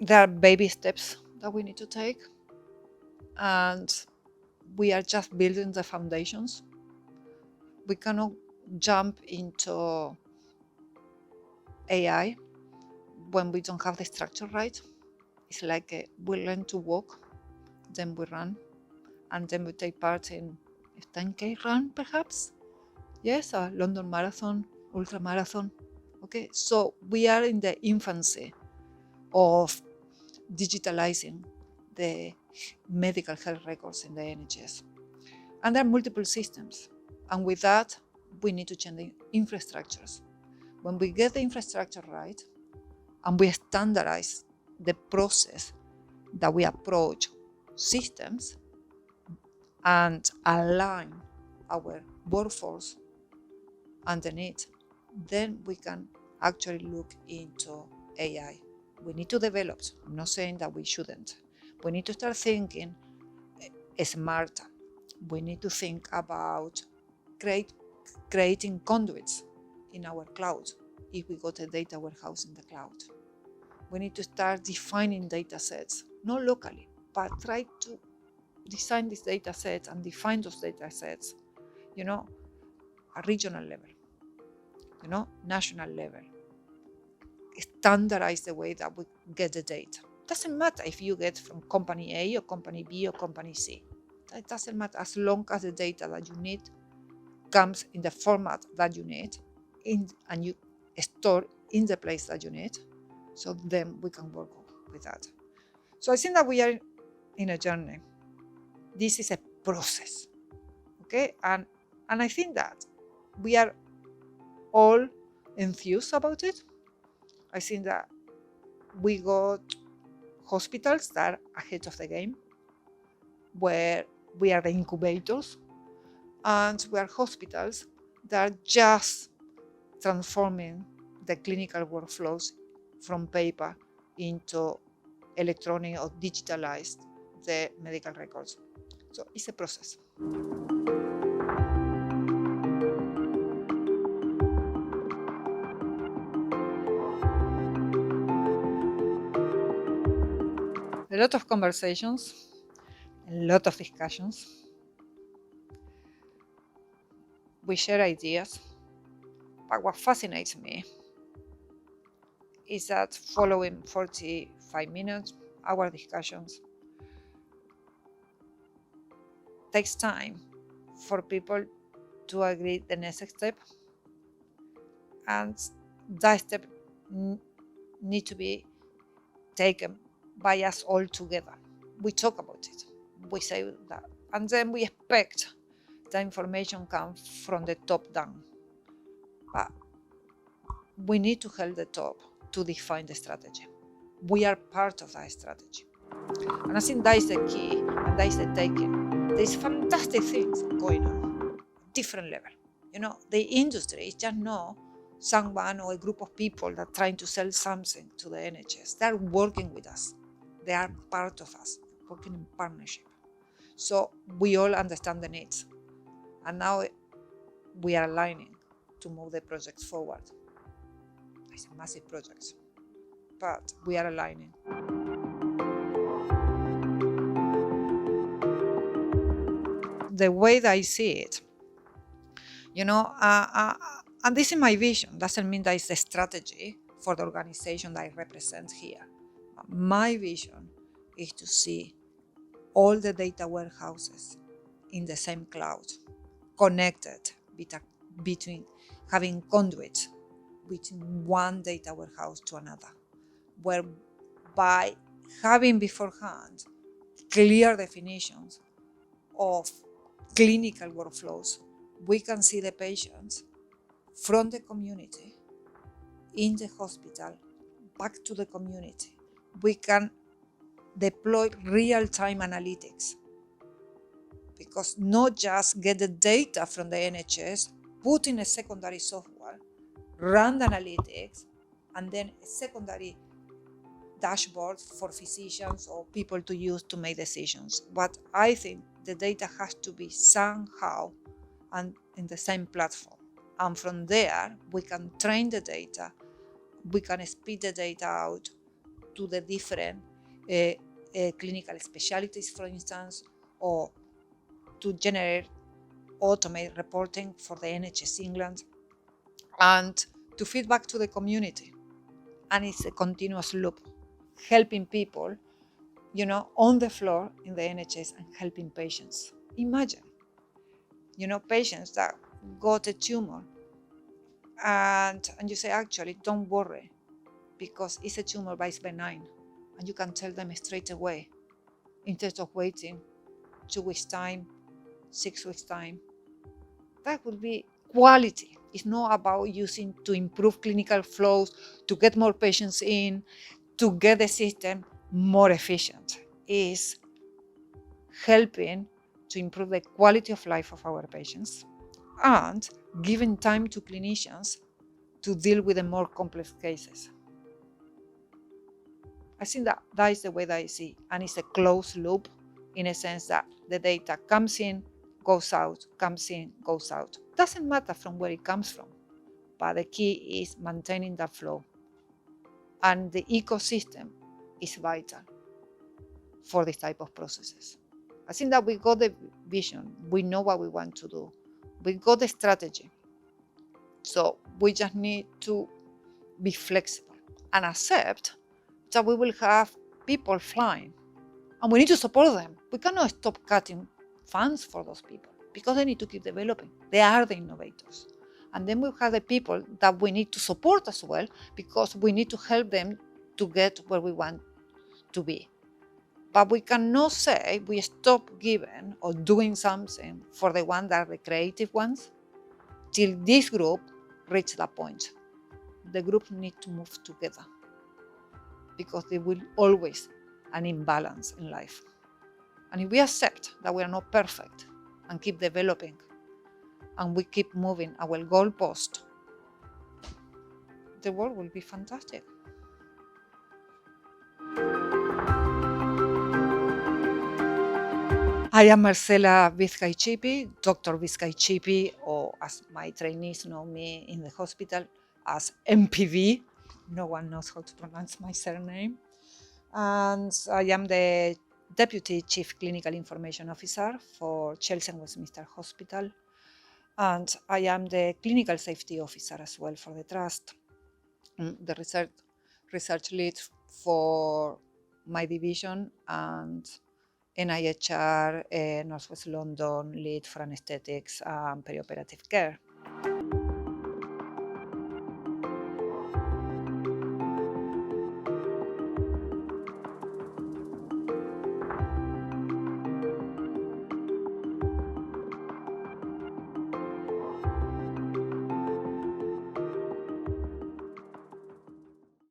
there are baby steps that we need to take, and we are just building the foundations. We cannot jump into AI when we don't have the structure right. It's like we learn to walk, then we run, and then we take part in a 10K run, perhaps. Yes, a London Marathon, ultra marathon. Okay, so we are in the infancy of digitalizing the medical health records in the NHS. And there are multiple systems. And with that, we need to change the infrastructures. When we get the infrastructure right and we standardize the process that we approach systems and align our workforce underneath, then we can actually look into AI. We need to develop. I'm not saying that we shouldn't. We need to start thinking smarter. We need to think about creating conduits in our cloud if we got a data warehouse in the cloud. We need to start defining data sets, not locally, but try to design these data sets and define those data sets, a regional level, national level. Standardize the way that we get the data. Doesn't matter if you get from company A or company B or company C. It doesn't matter as long as the data that you need comes in the format that you need and you store in the place that you need. So then we can work with that. So I think that we are in a journey. This is a process. Okay? And I think that we are all enthused about it. I think that we got hospitals that are ahead of the game, where we are the incubators, and we are hospitals that are just transforming the clinical workflows from paper into electronic or digitalized the medical records. So it's a process. A lot of conversations, a lot of discussions. We share ideas. But what fascinates me is that following 45 minutes, our discussions, takes time for people to agree the next step. And that step need to be taken by us all together. We talk about it. We say that. And then we expect the information comes from the top down. But we need to help the top to define the strategy. We are part of that strategy. And I think that is the key, and that is the taking. There's fantastic things going on, different level. The industry is just not someone or a group of people that are trying to sell something to the NHS. They're working with us. They are part of us, working in partnership. So we all understand the needs. And now we are aligning to move the projects forward. It's a massive project, but we are aligning. The way that I see it, and this is my vision, doesn't mean that it's a strategy for the organization that I represent here. My vision is to see all the data warehouses in the same cloud, connected between having conduits between one data warehouse to another, whereby having beforehand clear definitions of clinical workflows, we can see the patients from the community in the hospital back to the community. We can deploy real-time analytics, because not just get the data from the NHS, put in a secondary software, run the analytics, and then a secondary dashboard for physicians or people to use to make decisions. But I think the data has to be somehow and in the same platform. And from there, we can train the data, we can spit the data out to the different clinical specialties, for instance, or to automate reporting for the NHS England, and to feed back to the community. And it's a continuous loop, helping people, on the floor in the NHS and helping patients. Imagine, patients that got a tumor and you say, actually, don't worry, because it's a tumor, but it's benign. And you can tell them straight away, instead of waiting 2 weeks' time, 6 weeks' time. That would be quality. It's not about using to improve clinical flows, to get more patients in, to get the system more efficient. It's helping to improve the quality of life of our patients and giving time to clinicians to deal with the more complex cases. I think that is the way that I see, and it's a closed loop in a sense that the data comes in, goes out, comes in, goes out. Doesn't matter from where it comes from, but the key is maintaining that flow. And the ecosystem is vital for this type of processes. I think that we got the vision, we know what we want to do, we got the strategy. So we just need to be flexible and accept that we will have people flying, and we need to support them. We cannot stop cutting funds for those people because they need to keep developing. They are the innovators. And then we have the people that we need to support as well, because we need to help them to get where we want to be. But we cannot say we stop giving or doing something for the ones that are the creative ones till this group reach that point. The group need to move together, because there will always an imbalance in life. And if we accept that we are not perfect and keep developing and we keep moving our goalpost, the world will be fantastic. I am Marcela Vizcaychipi, Dr. Vizcaychipi, or as my trainees know me in the hospital as MPV. No one knows how to pronounce my surname. And I am the Deputy Chief Clinical Information Officer for Chelsea and Westminster Hospital. And I am the Clinical Safety Officer as well for the Trust, the research lead for my division, and NIHR Northwest London lead for anesthetics and perioperative care.